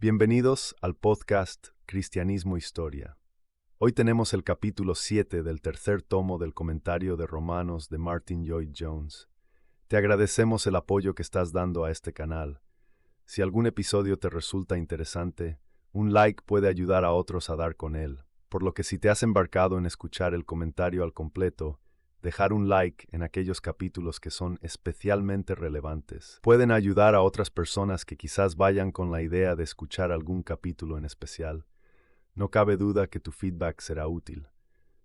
Bienvenidos al podcast Cristianismo Historia. Hoy tenemos el capítulo 7 del tercer tomo del comentario de Romanos de Martyn Lloyd-Jones. Te agradecemos el apoyo que estás dando a este canal. Si algún episodio te resulta interesante, un like puede ayudar a otros a dar con él, por lo que si te has embarcado en escuchar el comentario al completo, dejar un like en aquellos capítulos que son especialmente relevantes pueden ayudar a otras personas que quizás vayan con la idea de escuchar algún capítulo en especial. No cabe duda que tu feedback será útil.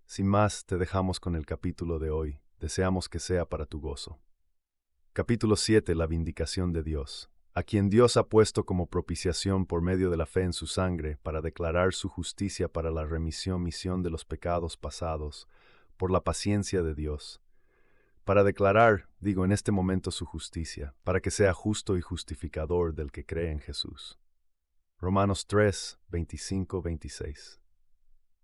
Sin más, te dejamos con el capítulo de hoy. Deseamos que sea para tu gozo. Capítulo 7. La vindicación de Dios. A quien Dios ha puesto como propiciación por medio de la fe en su sangre, para declarar su justicia para la misión de los pecados pasados, por la paciencia de Dios. Para declarar, digo en este momento su justicia, para que sea justo y justificador del que cree en Jesús. Romanos 3, 25-26.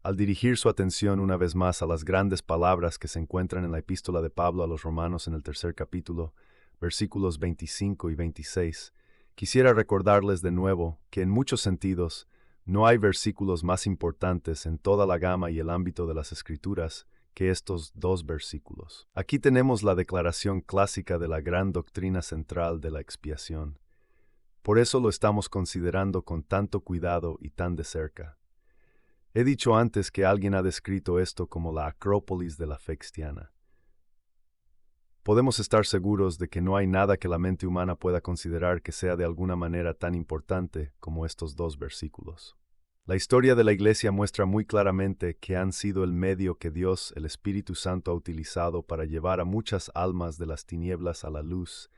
Al dirigir su atención una vez más a las grandes palabras que se encuentran en la epístola de Pablo a los Romanos en el tercer capítulo, versículos 25 y 26, quisiera recordarles de nuevo que en muchos sentidos no hay versículos más importantes en toda la gama y el ámbito de las Escrituras que estos dos versículos. Aquí tenemos la declaración clásica de la gran doctrina central de la expiación. Por eso lo estamos considerando con tanto cuidado y tan de cerca. He dicho antes que alguien ha descrito esto como la acrópolis de la fe cristiana. Podemos estar seguros de que no hay nada que la mente humana pueda considerar que sea de alguna manera tan importante como estos dos versículos. La historia de la Iglesia muestra muy claramente que han sido el medio que Dios, el Espíritu Santo, ha utilizado para llevar a muchas almas de las tinieblas a la luz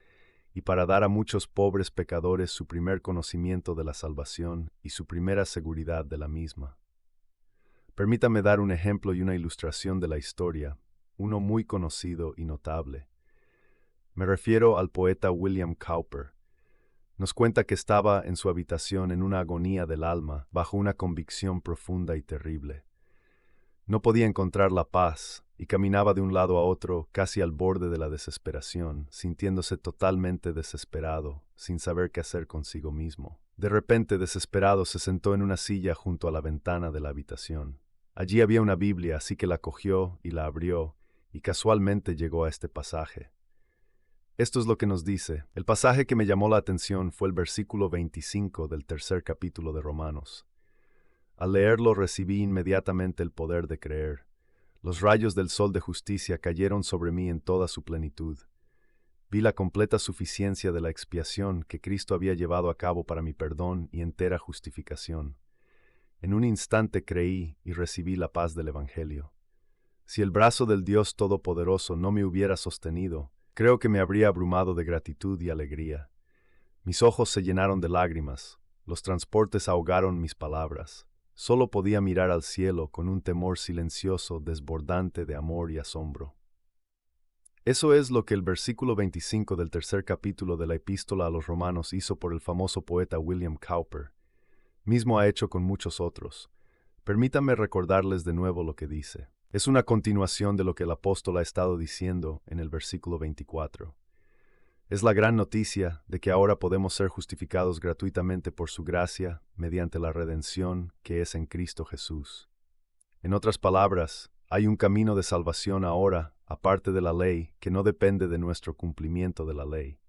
y para dar a muchos pobres pecadores su primer conocimiento de la salvación y su primera seguridad de la misma. Permítame dar un ejemplo y una ilustración de la historia, uno muy conocido y notable. Me refiero al poeta William Cowper. Nos cuenta que estaba en su habitación en una agonía del alma, bajo una convicción profunda y terrible. No podía encontrar la paz, y caminaba de un lado a otro, casi al borde de la desesperación, sintiéndose totalmente desesperado, sin saber qué hacer consigo mismo. De repente, desesperado, se sentó en una silla junto a la ventana de la habitación. Allí había una Biblia, así que la cogió y la abrió, y casualmente llegó a este pasaje. Esto es lo que nos dice. El pasaje que me llamó la atención fue el versículo 25 del tercer capítulo de Romanos. Al leerlo recibí inmediatamente el poder de creer. Los rayos del sol de justicia cayeron sobre mí en toda su plenitud. Vi la completa suficiencia de la expiación que Cristo había llevado a cabo para mi perdón y entera justificación. En un instante creí y recibí la paz del Evangelio. Si el brazo del Dios Todopoderoso no me hubiera sostenido, creo que me habría abrumado de gratitud y alegría. Mis ojos se llenaron de lágrimas, los transportes ahogaron mis palabras. Solo podía mirar al cielo con un temor silencioso, desbordante de amor y asombro. Eso es lo que el versículo 25 del tercer capítulo de la epístola a los Romanos hizo por el famoso poeta William Cowper. Mismo ha hecho con muchos otros. Permítanme recordarles de nuevo lo que dice. Es una continuación de lo que el apóstol ha estado diciendo en el versículo 24. Es la gran noticia de que ahora podemos ser justificados gratuitamente por su gracia mediante la redención que es en Cristo Jesús. En otras palabras, hay un camino de salvación ahora, aparte de la ley, que no depende de nuestro cumplimiento de la ley.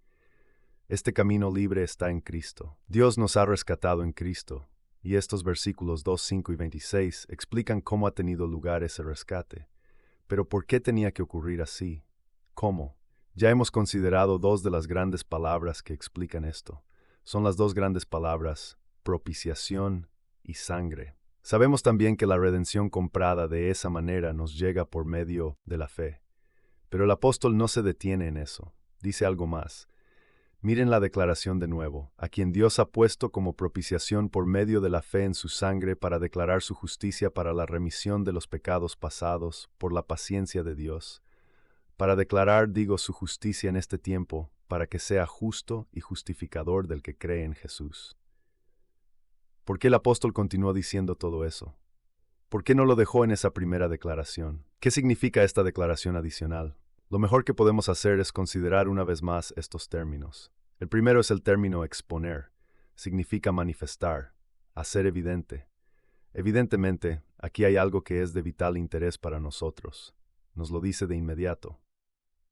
Este camino libre está en Cristo. Dios nos ha rescatado en Cristo. Y estos versículos 2, 5 y 26 explican cómo ha tenido lugar ese rescate. Pero ¿por qué tenía que ocurrir así? ¿Cómo? Ya hemos considerado dos de las grandes palabras que explican esto. Son las dos grandes palabras, propiciación y sangre. Sabemos también que la redención comprada de esa manera nos llega por medio de la fe. Pero el apóstol no se detiene en eso. Dice algo más. Miren la declaración de nuevo, a quien Dios ha puesto como propiciación por medio de la fe en su sangre para declarar su justicia para la remisión de los pecados pasados, por la paciencia de Dios. Para declarar, digo, su justicia en este tiempo, para que sea justo y justificador del que cree en Jesús. ¿Por qué el apóstol continuó diciendo todo eso? ¿Por qué no lo dejó en esa primera declaración? ¿Qué significa esta declaración adicional? Lo mejor que podemos hacer es considerar una vez más estos términos. El primero es el término exponer. Significa manifestar. hacer evidente. Evidentemente, aquí hay algo que es de vital interés para nosotros. Nos lo dice de inmediato.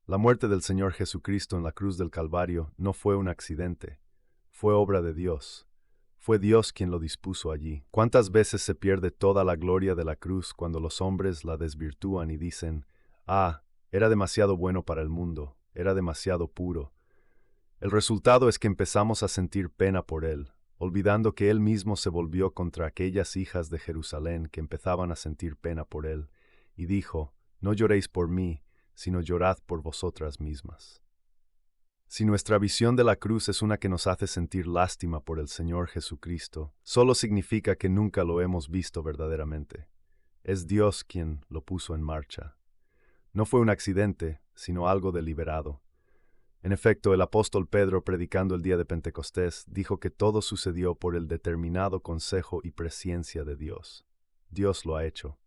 La muerte del Señor Jesucristo en la cruz del Calvario no fue un accidente, fue obra de Dios. Fue Dios quien lo dispuso allí. ¿Cuántas veces se pierde toda la gloria de la cruz cuando los hombres la desvirtúan y dicen, era demasiado bueno para el mundo, era demasiado puro? El resultado es que empezamos a sentir pena por él, olvidando que él mismo se volvió contra aquellas hijas de Jerusalén que empezaban a sentir pena por él, y dijo, no lloréis por mí, sino llorad por vosotras mismas. Si nuestra visión de la cruz es una que nos hace sentir lástima por el Señor Jesucristo, solo significa que nunca lo hemos visto verdaderamente. Es Dios quien lo puso en marcha. No fue un accidente, sino algo deliberado. En efecto, el apóstol Pedro, predicando el día de Pentecostés, dijo que todo sucedió por el determinado consejo y presciencia de Dios. Dios lo ha hecho.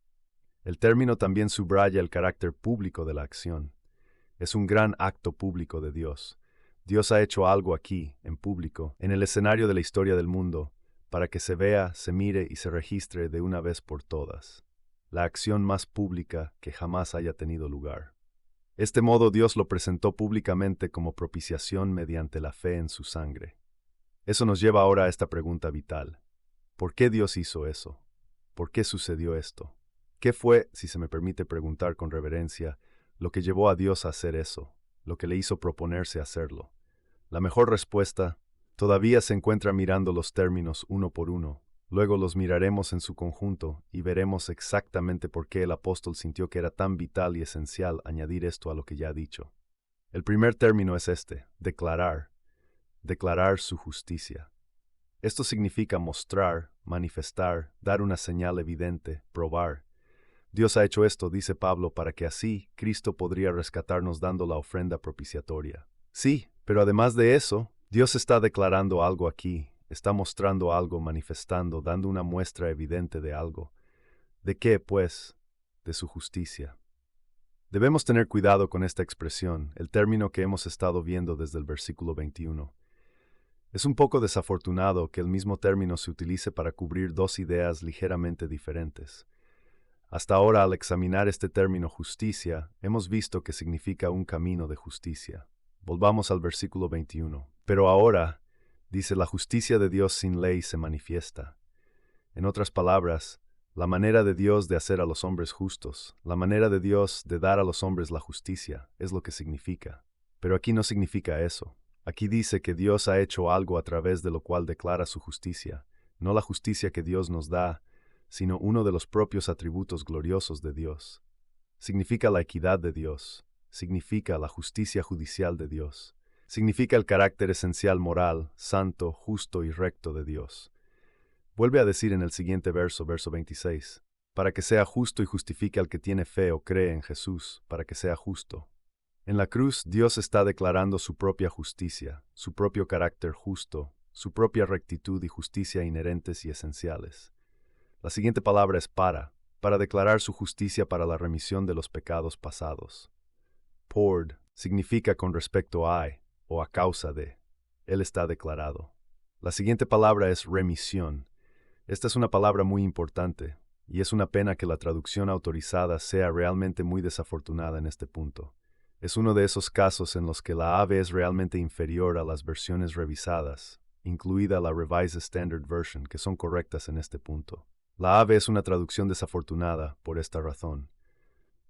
El término también subraya el carácter público de la acción. Es un gran acto público de Dios. Dios ha hecho algo aquí, en público, en el escenario de la historia del mundo, para que se vea, se mire y se registre de una vez por todas. La acción más pública que jamás haya tenido lugar. Este modo Dios lo presentó públicamente como propiciación mediante la fe en su sangre. Eso nos lleva ahora a esta pregunta vital. ¿Por qué Dios hizo eso? ¿Por qué sucedió esto? ¿Qué fue, si se me permite preguntar con reverencia, lo que llevó a Dios a hacer eso, lo que le hizo proponerse hacerlo? La mejor respuesta todavía se encuentra mirando los términos uno por uno. Luego los miraremos en su conjunto y veremos exactamente por qué el apóstol sintió que era tan vital y esencial añadir esto a lo que ya ha dicho. El primer término es este, declarar. Declarar su justicia. Esto significa mostrar, manifestar, dar una señal evidente, probar. Dios ha hecho esto, dice Pablo, para que así Cristo podría rescatarnos dando la ofrenda propiciatoria. Sí, pero además de eso, Dios está declarando algo aquí, está mostrando algo, manifestando, dando una muestra evidente de algo. ¿De qué, pues? De su justicia. Debemos tener cuidado con esta expresión, el término que hemos estado viendo desde el versículo 21. Es un poco desafortunado que el mismo término se utilice para cubrir dos ideas ligeramente diferentes. Hasta ahora, al examinar este término justicia, hemos visto que significa un camino de justicia. Volvamos al versículo 21. Pero ahora, dice, la justicia de Dios sin ley se manifiesta. En otras palabras, la manera de Dios de hacer a los hombres justos, la manera de Dios de dar a los hombres la justicia, es lo que significa. Pero aquí no significa eso. Aquí dice que Dios ha hecho algo a través de lo cual declara su justicia, no la justicia que Dios nos da, sino uno de los propios atributos gloriosos de Dios. Significa la equidad de Dios, significa la justicia judicial de Dios, significa el carácter esencial moral, santo, justo y recto de Dios. Vuelve a decir en el siguiente verso, verso 26, para que sea justo y justifique al que tiene fe o cree en Jesús, para que sea justo. En la cruz, Dios está declarando su propia justicia, su propio carácter justo, su propia rectitud y justicia inherentes y esenciales. La siguiente palabra es para declarar su justicia para la remisión de los pecados pasados. Por significa con respecto a o a causa de. Él está declarado. La siguiente palabra es remisión. Esta es una palabra muy importante, y es una pena que la traducción autorizada sea realmente muy desafortunada en este punto. Es uno de esos casos en los que la AVE es realmente inferior a las versiones revisadas, incluida la Revised Standard Version, que son correctas en este punto. La AVE es una traducción desafortunada por esta razón.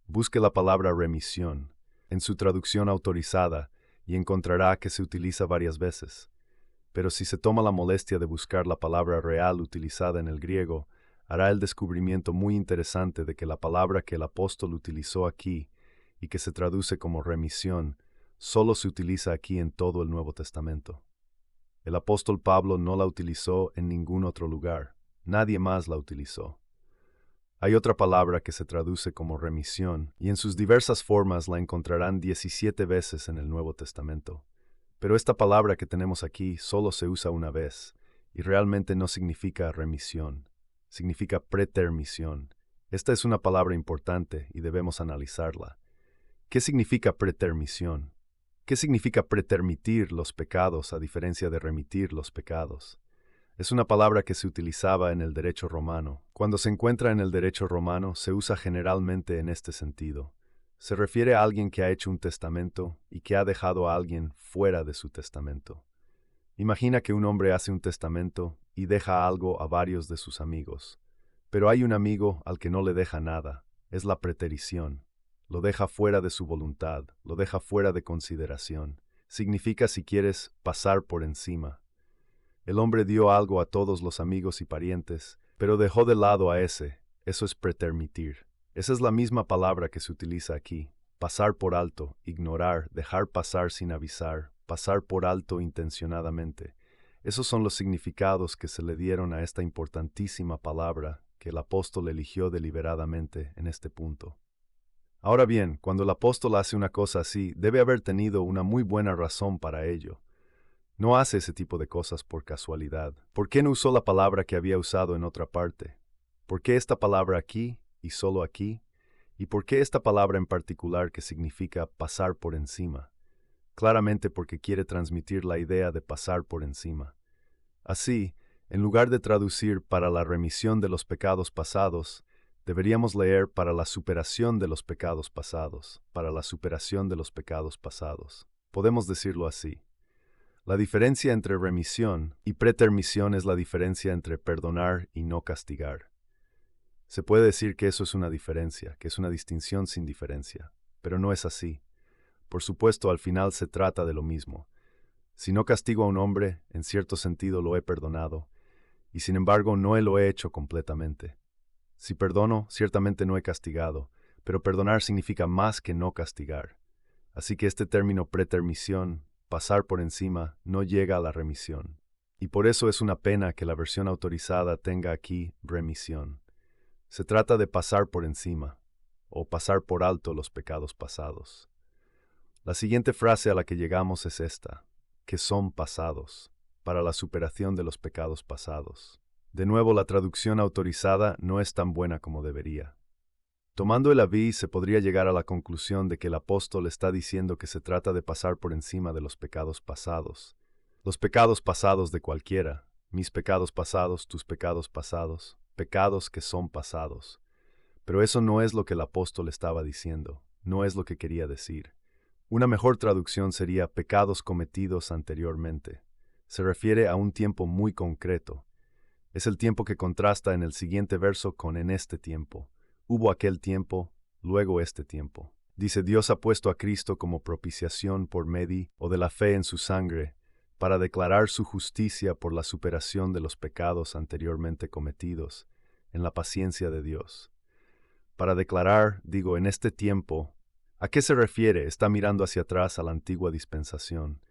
Busque la palabra remisión en su traducción autorizada y encontrará que se utiliza varias veces. Pero si se toma la molestia de buscar la palabra real utilizada en el griego, hará el descubrimiento muy interesante de que la palabra que el apóstol utilizó aquí y que se traduce como remisión, solo se utiliza aquí en todo el Nuevo Testamento. El apóstol Pablo no la utilizó en ningún otro lugar. Nadie más la utilizó. Hay otra palabra que se traduce como remisión, y en sus diversas formas la encontrarán 17 veces en el Nuevo Testamento. Pero esta palabra que tenemos aquí solo se usa una vez, y realmente no significa remisión, significa pretermisión. Esta es una palabra importante y debemos analizarla. ¿Qué significa pretermisión? ¿Qué significa pretermitir los pecados a diferencia de remitir los pecados? Es una palabra que se utilizaba en el derecho romano. Cuando se encuentra en el derecho romano, se usa generalmente en este sentido. Se refiere a alguien que ha hecho un testamento y que ha dejado a alguien fuera de su testamento. Imagina que un hombre hace un testamento y deja algo a varios de sus amigos. Pero hay un amigo al que no le deja nada. Es la preterición. Lo deja fuera de su voluntad, lo deja fuera de consideración. Significa, si quieres, pasar por encima. El hombre dio algo a todos los amigos y parientes, pero dejó de lado a ese. Eso es pretermitir. Esa es la misma palabra que se utiliza aquí. Pasar por alto, ignorar, dejar pasar sin avisar, pasar por alto intencionadamente. Esos son los significados que se le dieron a esta importantísima palabra que el apóstol eligió deliberadamente en este punto. Ahora bien, cuando el apóstol hace una cosa así, debe haber tenido una muy buena razón para ello. No hace ese tipo de cosas por casualidad. ¿Por qué no usó la palabra que había usado en otra parte? ¿Por qué esta palabra aquí y solo aquí? ¿Y por qué esta palabra en particular que significa pasar por encima? Claramente porque quiere transmitir la idea de pasar por encima. Así, en lugar de traducir para la remisión de los pecados pasados, deberíamos leer para la superación de los pecados pasados, para la superación de los pecados pasados. Podemos decirlo así. La diferencia entre remisión y pretermisión es la diferencia entre perdonar y no castigar. Se puede decir que eso es una diferencia, que es una distinción sin diferencia, pero no es así. Por supuesto, al final se trata de lo mismo. Si no castigo a un hombre, en cierto sentido lo he perdonado, y sin embargo no lo he hecho completamente. Si perdono, ciertamente no he castigado, pero perdonar significa más que no castigar. Así que este término pretermisión, pasar por encima, no llega a la remisión. Y por eso es una pena que la versión autorizada tenga aquí remisión. Se trata de pasar por encima, o pasar por alto los pecados pasados. La siguiente frase a la que llegamos es esta, que son pasados, para la superación de los pecados pasados. De nuevo, la traducción autorizada no es tan buena como debería. Tomando el aviz, se podría llegar a la conclusión de que el apóstol está diciendo que se trata de pasar por encima de los pecados pasados. Los pecados pasados de cualquiera, mis pecados pasados, tus pecados pasados, pecados que son pasados. Pero eso no es lo que el apóstol estaba diciendo, no es lo que quería decir. Una mejor traducción sería pecados cometidos anteriormente. Se refiere a un tiempo muy concreto. Es el tiempo que contrasta en el siguiente verso con en este tiempo. Hubo aquel tiempo, luego este tiempo. Dice, Dios ha puesto a Cristo como propiciación por medio o de la fe en su sangre, para declarar su justicia por la superación de los pecados anteriormente cometidos, en la paciencia de Dios. Para declarar, digo, en este tiempo, ¿a qué se refiere? Está mirando hacia atrás a la antigua dispensación.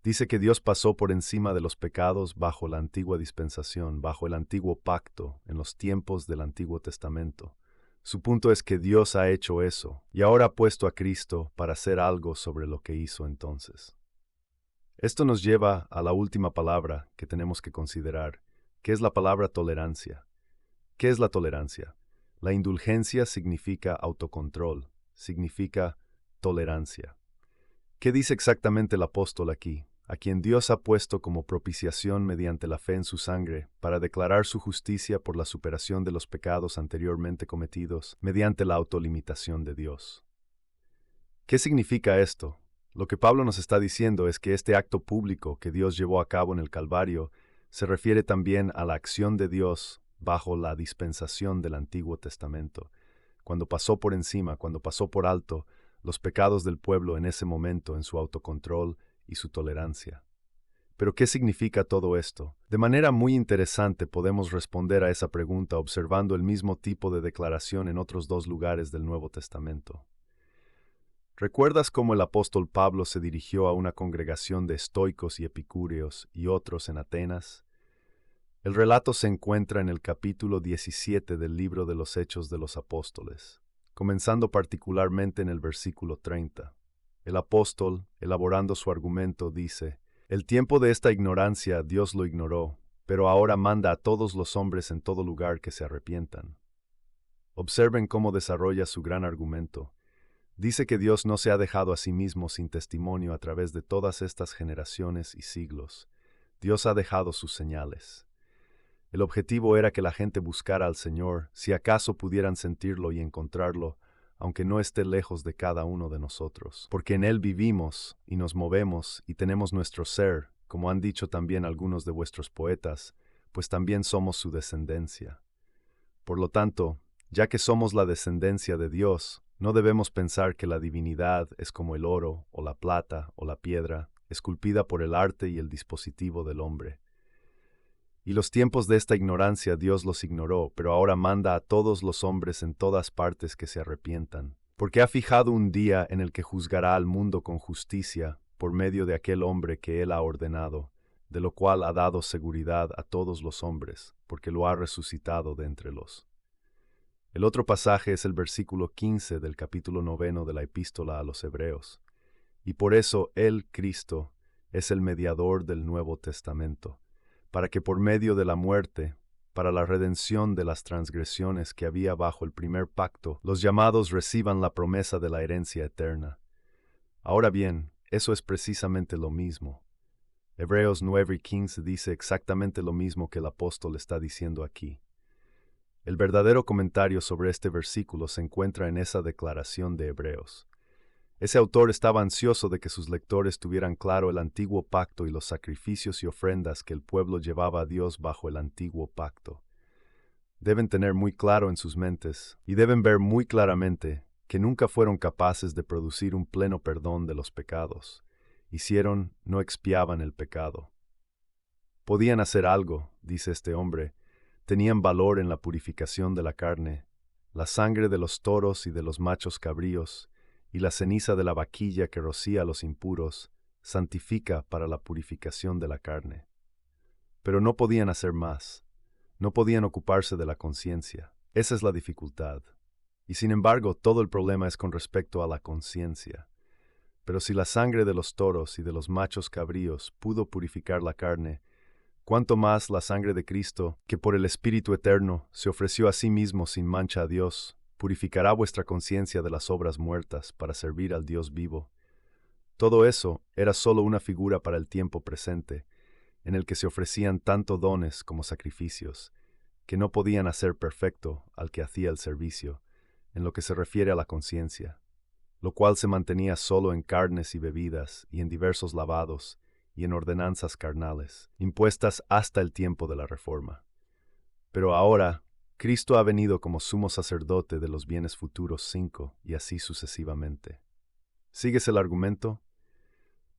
Dice que Dios pasó por encima de los pecados bajo la antigua dispensación, bajo el antiguo pacto, en los tiempos del Antiguo Testamento. Su punto es que Dios ha hecho eso, y ahora ha puesto a Cristo para hacer algo sobre lo que hizo entonces. Esto nos lleva a la última palabra que tenemos que considerar, que es la palabra tolerancia. ¿Qué es la tolerancia? La indulgencia significa autocontrol, significa tolerancia. ¿Qué dice exactamente el apóstol aquí? A quien Dios ha puesto como propiciación mediante la fe en su sangre, para declarar su justicia por la superación de los pecados anteriormente cometidos, mediante la autolimitación de Dios. ¿Qué significa esto? Lo que Pablo nos está diciendo es que este acto público que Dios llevó a cabo en el Calvario se refiere también a la acción de Dios bajo la dispensación del Antiguo Testamento, cuando pasó por encima, cuando pasó por alto, los pecados del pueblo en ese momento en su autocontrol y su tolerancia. ¿Pero qué significa todo esto? De manera muy interesante podemos responder a esa pregunta observando el mismo tipo de declaración en otros dos lugares del Nuevo Testamento. ¿Recuerdas cómo el apóstol Pablo se dirigió a una congregación de estoicos y epicúreos y otros en Atenas? El relato se encuentra en el capítulo 17 del libro de los Hechos de los Apóstoles, comenzando particularmente en el versículo 30. El apóstol, elaborando su argumento, dice, «El tiempo de esta ignorancia Dios lo ignoró, pero ahora manda a todos los hombres en todo lugar que se arrepientan». Observen cómo desarrolla su gran argumento. Dice que Dios no se ha dejado a sí mismo sin testimonio a través de todas estas generaciones y siglos. Dios ha dejado sus señales. El objetivo era que la gente buscara al Señor, si acaso pudieran sentirlo y encontrarlo, aunque no esté lejos de cada uno de nosotros. Porque en Él vivimos, y nos movemos, y tenemos nuestro ser, como han dicho también algunos de vuestros poetas, pues también somos su descendencia. Por lo tanto, ya que somos la descendencia de Dios, no debemos pensar que la divinidad es como el oro, o la plata, o la piedra, esculpida por el arte y el dispositivo del hombre. Y los tiempos de esta ignorancia Dios los ignoró, pero ahora manda a todos los hombres en todas partes que se arrepientan, porque ha fijado un día en el que juzgará al mundo con justicia, por medio de aquel hombre que Él ha ordenado, de lo cual ha dado seguridad a todos los hombres, porque lo ha resucitado de entre los. El otro pasaje es el versículo 15 del capítulo 9 de la Epístola a los Hebreos. Y por eso Él, Cristo, es el mediador del Nuevo Testamento, para que por medio de la muerte, para la redención de las transgresiones que había bajo el primer pacto, los llamados reciban la promesa de la herencia eterna. Ahora bien, eso es precisamente lo mismo. Hebreos 9:15 dice exactamente lo mismo que el apóstol está diciendo aquí. El verdadero comentario sobre este versículo se encuentra en esa declaración de Hebreos. Ese autor estaba ansioso de que sus lectores tuvieran claro el antiguo pacto y los sacrificios y ofrendas que el pueblo llevaba a Dios bajo el antiguo pacto. Deben tener muy claro en sus mentes, y deben ver muy claramente, que nunca fueron capaces de producir un pleno perdón de los pecados. No expiaban el pecado. Podían hacer algo, dice este hombre, tenían valor en la purificación de la carne, la sangre de los toros y de los machos cabríos, y la ceniza de la vaquilla que rocía a los impuros, santifica para la purificación de la carne. Pero no podían hacer más, no podían ocuparse de la conciencia. Esa es la dificultad. Y sin embargo, todo el problema es con respecto a la conciencia. Pero si la sangre de los toros y de los machos cabríos pudo purificar la carne, cuánto más la sangre de Cristo, que por el Espíritu Eterno se ofreció a sí mismo sin mancha a Dios, purificará vuestra conciencia de las obras muertas para servir al Dios vivo. Todo eso era solo una figura para el tiempo presente, en el que se ofrecían tanto dones como sacrificios, que no podían hacer perfecto al que hacía el servicio, en lo que se refiere a la conciencia, lo cual se mantenía solo en carnes y bebidas y en diversos lavados, y en ordenanzas carnales, impuestas hasta el tiempo de la Reforma. Pero ahora, Cristo ha venido como sumo sacerdote de los bienes futuros 5, y así sucesivamente. ¿Sigues el argumento?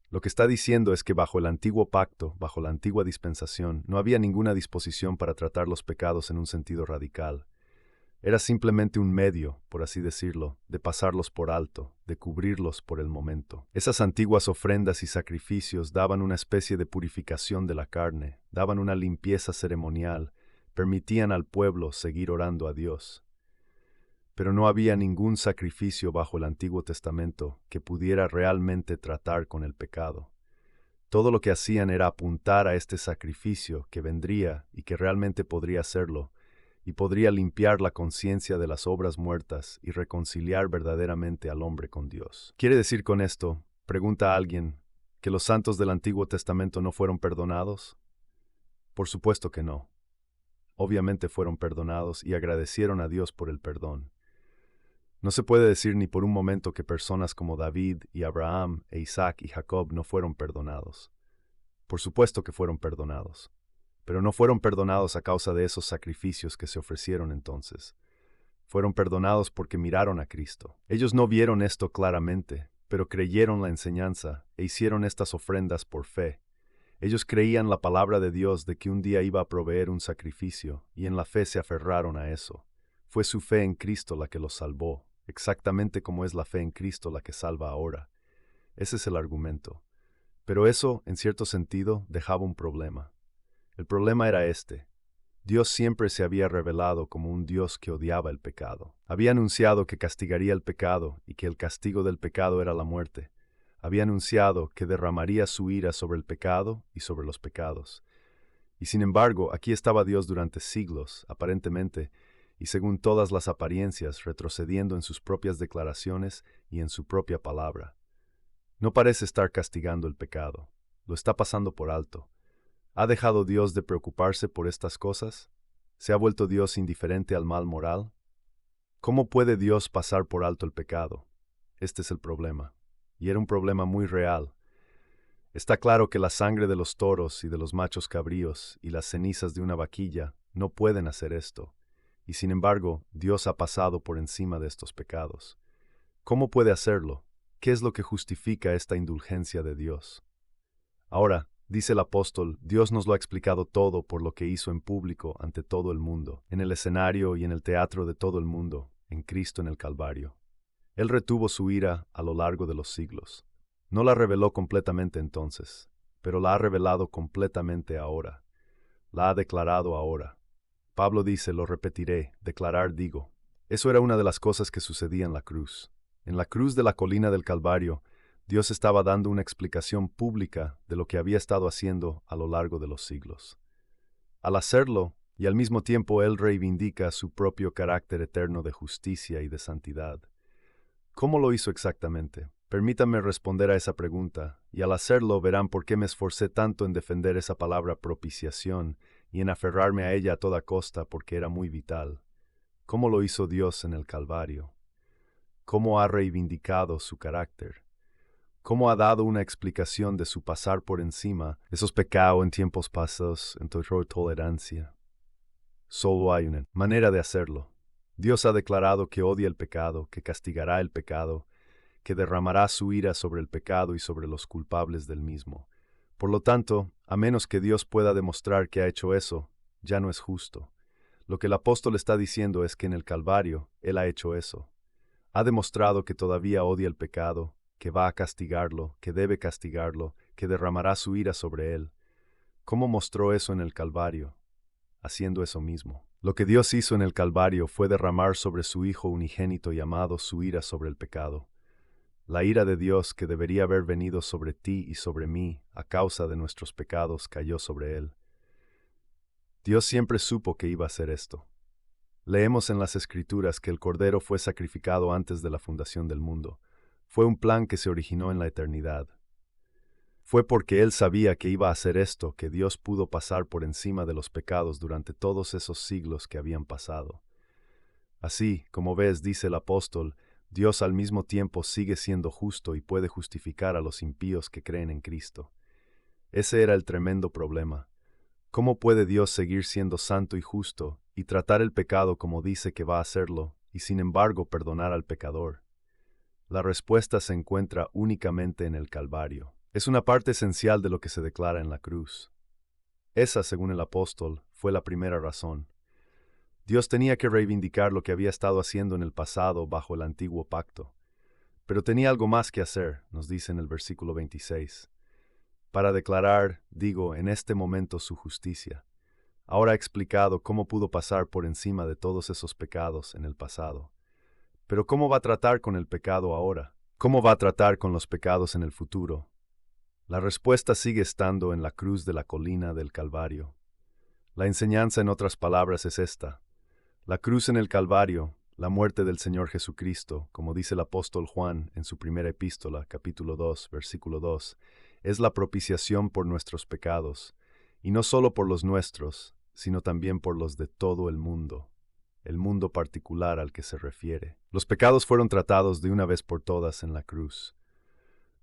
Lo que está diciendo es que bajo el antiguo pacto, bajo la antigua dispensación, no había ninguna disposición para tratar los pecados en un sentido radical. Era simplemente un medio, por así decirlo, de pasarlos por alto, de cubrirlos por el momento. Esas antiguas ofrendas y sacrificios daban una especie de purificación de la carne, daban una limpieza ceremonial, permitían al pueblo seguir orando a Dios. Pero no había ningún sacrificio bajo el Antiguo Testamento que pudiera realmente tratar con el pecado. Todo lo que hacían era apuntar a este sacrificio que vendría y que realmente podría hacerlo, y podría limpiar la conciencia de las obras muertas y reconciliar verdaderamente al hombre con Dios. ¿Quiere decir con esto, pregunta alguien, que los santos del Antiguo Testamento no fueron perdonados? Por supuesto que no. Obviamente fueron perdonados y agradecieron a Dios por el perdón. No se puede decir ni por un momento que personas como David y Abraham e Isaac y Jacob no fueron perdonados. Por supuesto que fueron perdonados. Pero no fueron perdonados a causa de esos sacrificios que se ofrecieron entonces. Fueron perdonados porque miraron a Cristo. Ellos no vieron esto claramente, pero creyeron la enseñanza e hicieron estas ofrendas por fe. Ellos creían la palabra de Dios de que un día iba a proveer un sacrificio, y en la fe se aferraron a eso. Fue su fe en Cristo la que los salvó, exactamente como es la fe en Cristo la que salva ahora. Ese es el argumento. Pero eso, en cierto sentido, dejaba un problema. El problema era este. Dios siempre se había revelado como un Dios que odiaba el pecado. Había anunciado que castigaría el pecado y que el castigo del pecado era la muerte. Había anunciado que derramaría su ira sobre el pecado y sobre los pecados. Y sin embargo, aquí estaba Dios durante siglos, aparentemente, y según todas las apariencias, retrocediendo en sus propias declaraciones y en su propia palabra. No parece estar castigando el pecado. Lo está pasando por alto. ¿Ha dejado Dios de preocuparse por estas cosas? ¿Se ha vuelto Dios indiferente al mal moral? ¿Cómo puede Dios pasar por alto el pecado? Este es el problema. Y era un problema muy real. Está claro que la sangre de los toros y de los machos cabríos y las cenizas de una vaquilla no pueden hacer esto. Y sin embargo, Dios ha pasado por encima de estos pecados. ¿Cómo puede hacerlo? ¿Qué es lo que justifica esta indulgencia de Dios? Ahora, dice el apóstol, Dios nos lo ha explicado todo por lo que hizo en público ante todo el mundo, en el escenario y en el teatro de todo el mundo, en Cristo en el Calvario. Él retuvo su ira a lo largo de los siglos. No la reveló completamente entonces, pero la ha revelado completamente ahora. La ha declarado ahora. Pablo dice, lo repetiré, declarar digo. Eso era una de las cosas que sucedía en la cruz. En la cruz de la colina del Calvario, Dios estaba dando una explicación pública de lo que había estado haciendo a lo largo de los siglos. Al hacerlo, y al mismo tiempo Él reivindica su propio carácter eterno de justicia y de santidad. ¿Cómo lo hizo exactamente? Permítanme responder a esa pregunta, y al hacerlo verán por qué me esforcé tanto en defender esa palabra propiciación y en aferrarme a ella a toda costa porque era muy vital. ¿Cómo lo hizo Dios en el Calvario? ¿Cómo ha reivindicado su carácter? ¿Cómo ha dado una explicación de su pasar por encima de esos pecados en tiempos pasados en toda tolerancia? Solo hay una manera de hacerlo. Dios ha declarado que odia el pecado, que castigará el pecado, que derramará su ira sobre el pecado y sobre los culpables del mismo. Por lo tanto, a menos que Dios pueda demostrar que ha hecho eso, ya no es justo. Lo que el apóstol está diciendo es que en el Calvario Él ha hecho eso. Ha demostrado que todavía odia el pecado, que va a castigarlo, que debe castigarlo, que derramará su ira sobre él. ¿Cómo mostró eso en el Calvario? Haciendo eso mismo. Lo que Dios hizo en el Calvario fue derramar sobre su Hijo unigénito y amado su ira sobre el pecado. La ira de Dios que debería haber venido sobre ti y sobre mí a causa de nuestros pecados cayó sobre él. Dios siempre supo que iba a hacer esto. Leemos en las Escrituras que el Cordero fue sacrificado antes de la fundación del mundo. Fue un plan que se originó en la eternidad. Fue porque Él sabía que iba a hacer esto que Dios pudo pasar por encima de los pecados durante todos esos siglos que habían pasado. Así, como ves, dice el apóstol, Dios al mismo tiempo sigue siendo justo y puede justificar a los impíos que creen en Cristo. Ese era el tremendo problema. ¿Cómo puede Dios seguir siendo santo y justo y tratar el pecado como dice que va a hacerlo, y sin embargo perdonar al pecador? La respuesta se encuentra únicamente en el Calvario. Es una parte esencial de lo que se declara en la cruz. Esa, según el apóstol, fue la primera razón. Dios tenía que reivindicar lo que había estado haciendo en el pasado bajo el antiguo pacto. Pero tenía algo más que hacer, nos dice en el versículo 26. Para declarar, digo, en este momento su justicia. Ahora ha explicado cómo pudo pasar por encima de todos esos pecados en el pasado. Pero ¿cómo va a tratar con el pecado ahora? ¿Cómo va a tratar con los pecados en el futuro? La respuesta sigue estando en la cruz de la colina del Calvario. La enseñanza, en otras palabras, es esta. La cruz en el Calvario, la muerte del Señor Jesucristo, como dice el apóstol Juan en su primera epístola, capítulo 2, versículo 2, es la propiciación por nuestros pecados, y no solo por los nuestros, sino también por los de todo el mundo particular al que se refiere. Los pecados fueron tratados de una vez por todas en la cruz,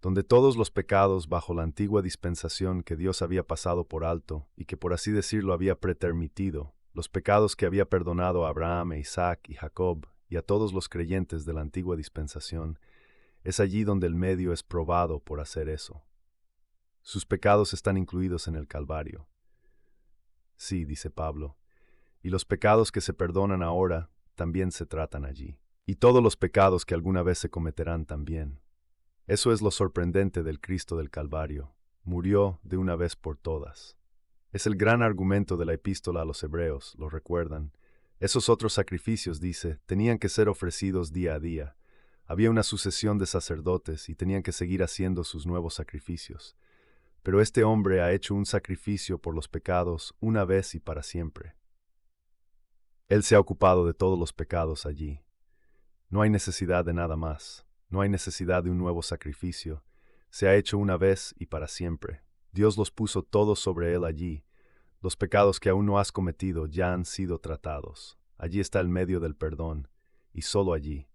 donde todos los pecados bajo la antigua dispensación que Dios había pasado por alto y que por así decirlo había pretermitido, los pecados que había perdonado a Abraham, a Isaac y Jacob y a todos los creyentes de la antigua dispensación, es allí donde el medio es probado por hacer eso. Sus pecados están incluidos en el Calvario. Sí, dice Pablo, y los pecados que se perdonan ahora también se tratan allí, y todos los pecados que alguna vez se cometerán también. Eso es lo sorprendente del Cristo del Calvario. Murió de una vez por todas. Es el gran argumento de la epístola a los Hebreos, ¿lo recuerdan? Esos otros sacrificios, dice, tenían que ser ofrecidos día a día. Había una sucesión de sacerdotes y tenían que seguir haciendo sus nuevos sacrificios. Pero este hombre ha hecho un sacrificio por los pecados una vez y para siempre. Él se ha ocupado de todos los pecados allí. No hay necesidad de nada más. No hay necesidad de un nuevo sacrificio. Se ha hecho una vez y para siempre. Dios los puso todos sobre él allí. Los pecados que aún no has cometido ya han sido tratados. Allí está el medio del perdón, y solo allí.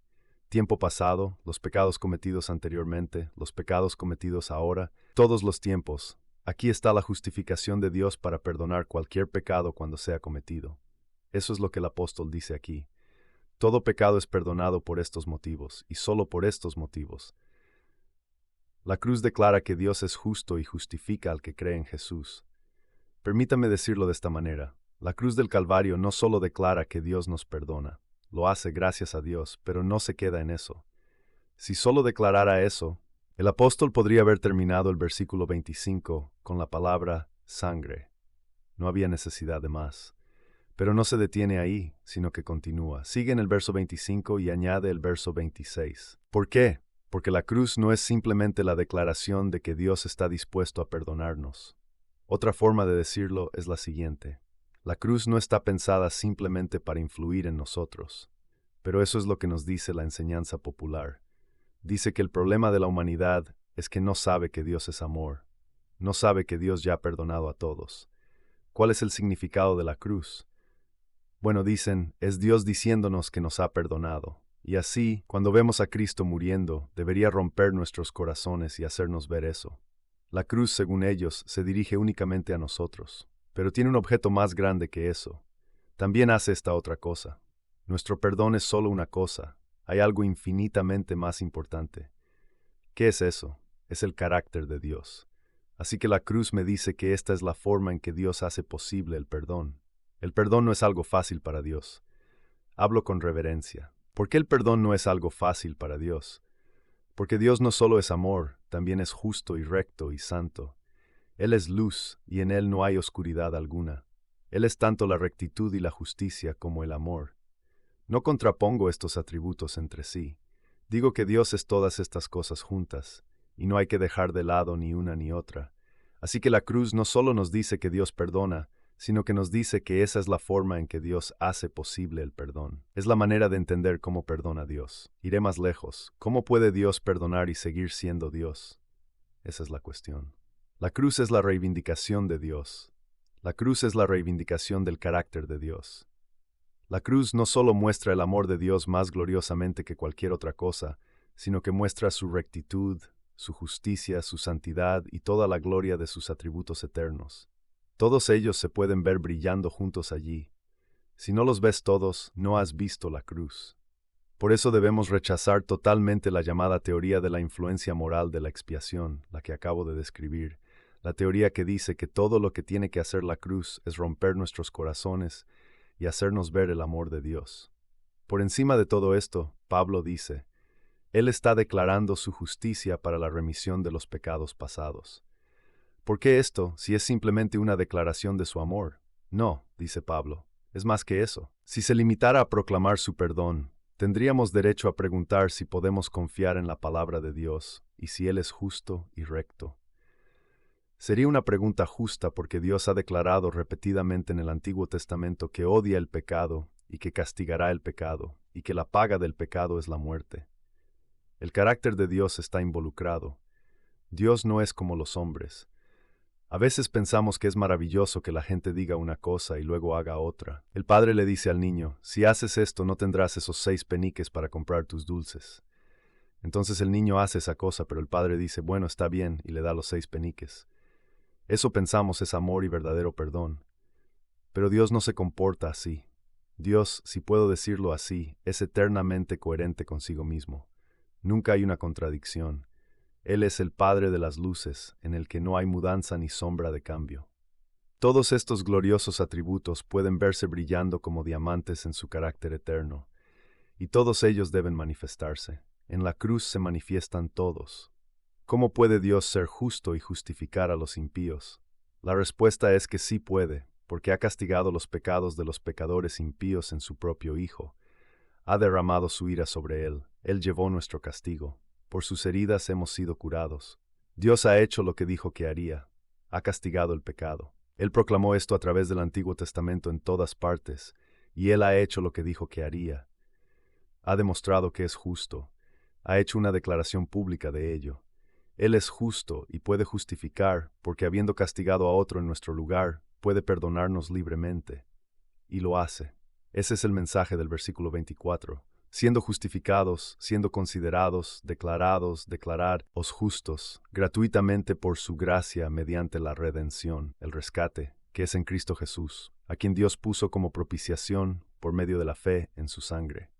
Tiempo pasado, los pecados cometidos anteriormente, los pecados cometidos ahora, todos los tiempos. Aquí está la justificación de Dios para perdonar cualquier pecado cuando sea cometido. Eso es lo que el apóstol dice aquí. Todo pecado es perdonado por estos motivos, y solo por estos motivos. La cruz declara que Dios es justo y justifica al que cree en Jesús. Permítame decirlo de esta manera. La cruz del Calvario no solo declara que Dios nos perdona, lo hace gracias a Dios, pero no se queda en eso. Si solo declarara eso, el apóstol podría haber terminado el versículo 25 con la palabra sangre. No había necesidad de más. Pero no se detiene ahí, sino que continúa. Sigue en el verso 25 y añade el verso 26. ¿Por qué? Porque la cruz no es simplemente la declaración de que Dios está dispuesto a perdonarnos. Otra forma de decirlo es la siguiente. La cruz no está pensada simplemente para influir en nosotros. Pero eso es lo que nos dice la enseñanza popular. Dice que el problema de la humanidad es que no sabe que Dios es amor. No sabe que Dios ya ha perdonado a todos. ¿Cuál es el significado de la cruz? Bueno, dicen, es Dios diciéndonos que nos ha perdonado. Y así, cuando vemos a Cristo muriendo, debería romper nuestros corazones y hacernos ver eso. La cruz, según ellos, se dirige únicamente a nosotros, pero tiene un objeto más grande que eso. También hace esta otra cosa. Nuestro perdón es solo una cosa. Hay algo infinitamente más importante. ¿Qué es eso? Es el carácter de Dios. Así que la cruz me dice que esta es la forma en que Dios hace posible el perdón. El perdón no es algo fácil para Dios. Hablo con reverencia. ¿Por qué el perdón no es algo fácil para Dios? Porque Dios no solo es amor, también es justo y recto y santo. Él es luz y en Él no hay oscuridad alguna. Él es tanto la rectitud y la justicia como el amor. No contrapongo estos atributos entre sí. Digo que Dios es todas estas cosas juntas, y no hay que dejar de lado ni una ni otra. Así que la cruz no solo nos dice que Dios perdona, sino que nos dice que esa es la forma en que Dios hace posible el perdón. Es la manera de entender cómo perdona Dios. Iré más lejos. ¿Cómo puede Dios perdonar y seguir siendo Dios? Esa es la cuestión. La cruz es la reivindicación de Dios. La cruz es la reivindicación del carácter de Dios. La cruz no solo muestra el amor de Dios más gloriosamente que cualquier otra cosa, sino que muestra su rectitud, su justicia, su santidad y toda la gloria de sus atributos eternos. Todos ellos se pueden ver brillando juntos allí. Si no los ves todos, no has visto la cruz. Por eso debemos rechazar totalmente la llamada teoría de la influencia moral de la expiación, la que acabo de describir, la teoría que dice que todo lo que tiene que hacer la cruz es romper nuestros corazones y hacernos ver el amor de Dios. Por encima de todo esto, Pablo dice, Él está declarando su justicia para la remisión de los pecados pasados. ¿Por qué esto, si es simplemente una declaración de su amor? No, dice Pablo, es más que eso. Si se limitara a proclamar su perdón, tendríamos derecho a preguntar si podemos confiar en la palabra de Dios y si Él es justo y recto. Sería una pregunta justa porque Dios ha declarado repetidamente en el Antiguo Testamento que odia el pecado y que castigará el pecado, y que la paga del pecado es la muerte. El carácter de Dios está involucrado. Dios no es como los hombres. A veces pensamos que es maravilloso que la gente diga una cosa y luego haga otra. El padre le dice al niño, si haces esto no tendrás esos 6 peniques para comprar tus dulces. Entonces el niño hace esa cosa, pero el padre dice, bueno, está bien, y le da los 6 peniques. Eso pensamos es amor y verdadero perdón. Pero Dios no se comporta así. Dios, si puedo decirlo así, es eternamente coherente consigo mismo. Nunca hay una contradicción. Él es el Padre de las luces, en el que no hay mudanza ni sombra de cambio. Todos estos gloriosos atributos pueden verse brillando como diamantes en su carácter eterno, y todos ellos deben manifestarse. En la cruz se manifiestan todos. ¿Cómo puede Dios ser justo y justificar a los impíos? La respuesta es que sí puede, porque ha castigado los pecados de los pecadores impíos en su propio Hijo. Ha derramado su ira sobre Él. Él llevó nuestro castigo. Por sus heridas hemos sido curados. Dios ha hecho lo que dijo que haría. Ha castigado el pecado. Él proclamó esto a través del Antiguo Testamento en todas partes, y Él ha hecho lo que dijo que haría. Ha demostrado que es justo. Ha hecho una declaración pública de ello. Él es justo y puede justificar, porque habiendo castigado a otro en nuestro lugar, puede perdonarnos libremente. Y lo hace. Ese es el mensaje del versículo 24. Siendo justificados, siendo considerados, declarados justos, gratuitamente por su gracia mediante la redención, el rescate, que es en Cristo Jesús, a quien Dios puso como propiciación por medio de la fe en su sangre.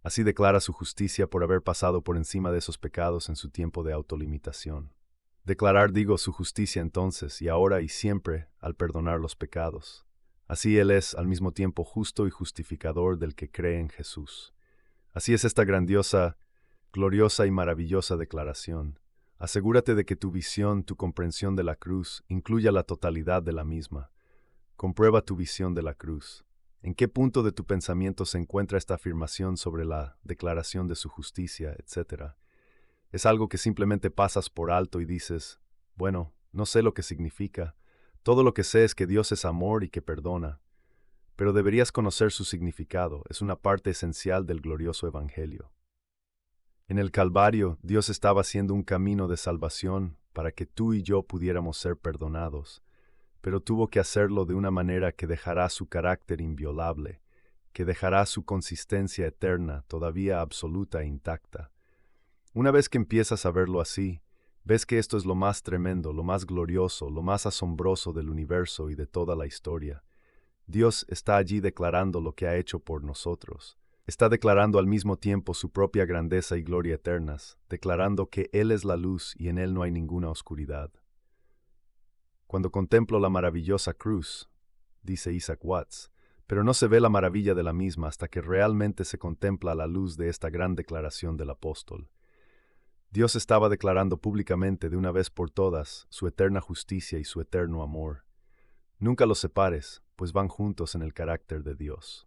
Así declara su justicia por haber pasado por encima de esos pecados en su tiempo de autolimitación. Declarar, digo, su justicia entonces, y ahora y siempre, al perdonar los pecados. Así Él es al mismo tiempo justo y justificador del que cree en Jesús. Así es esta grandiosa, gloriosa y maravillosa declaración. Asegúrate de que tu visión, tu comprensión de la cruz, incluya la totalidad de la misma. Comprueba tu visión de la cruz. ¿En qué punto de tu pensamiento se encuentra esta afirmación sobre la declaración de su justicia, etcétera? ¿Es algo que simplemente pasas por alto y dices, bueno, no sé lo que significa, todo lo que sé es que Dios es amor y que perdona? Pero deberías conocer su significado, es una parte esencial del glorioso Evangelio. En el Calvario, Dios estaba haciendo un camino de salvación para que tú y yo pudiéramos ser perdonados, pero tuvo que hacerlo de una manera que dejará su carácter inviolable, que dejará su consistencia eterna, todavía absoluta e intacta. Una vez que empiezas a verlo así, ves que esto es lo más tremendo, lo más glorioso, lo más asombroso del universo y de toda la historia. Dios está allí declarando lo que ha hecho por nosotros. Está declarando al mismo tiempo su propia grandeza y gloria eternas, declarando que Él es la luz y en Él no hay ninguna oscuridad. Cuando contemplo la maravillosa cruz, dice Isaac Watts, pero no se ve la maravilla de la misma hasta que realmente se contempla a la luz de esta gran declaración del apóstol. Dios estaba declarando públicamente de una vez por todas su eterna justicia y su eterno amor. Nunca los separes, pues van juntos en el carácter de Dios.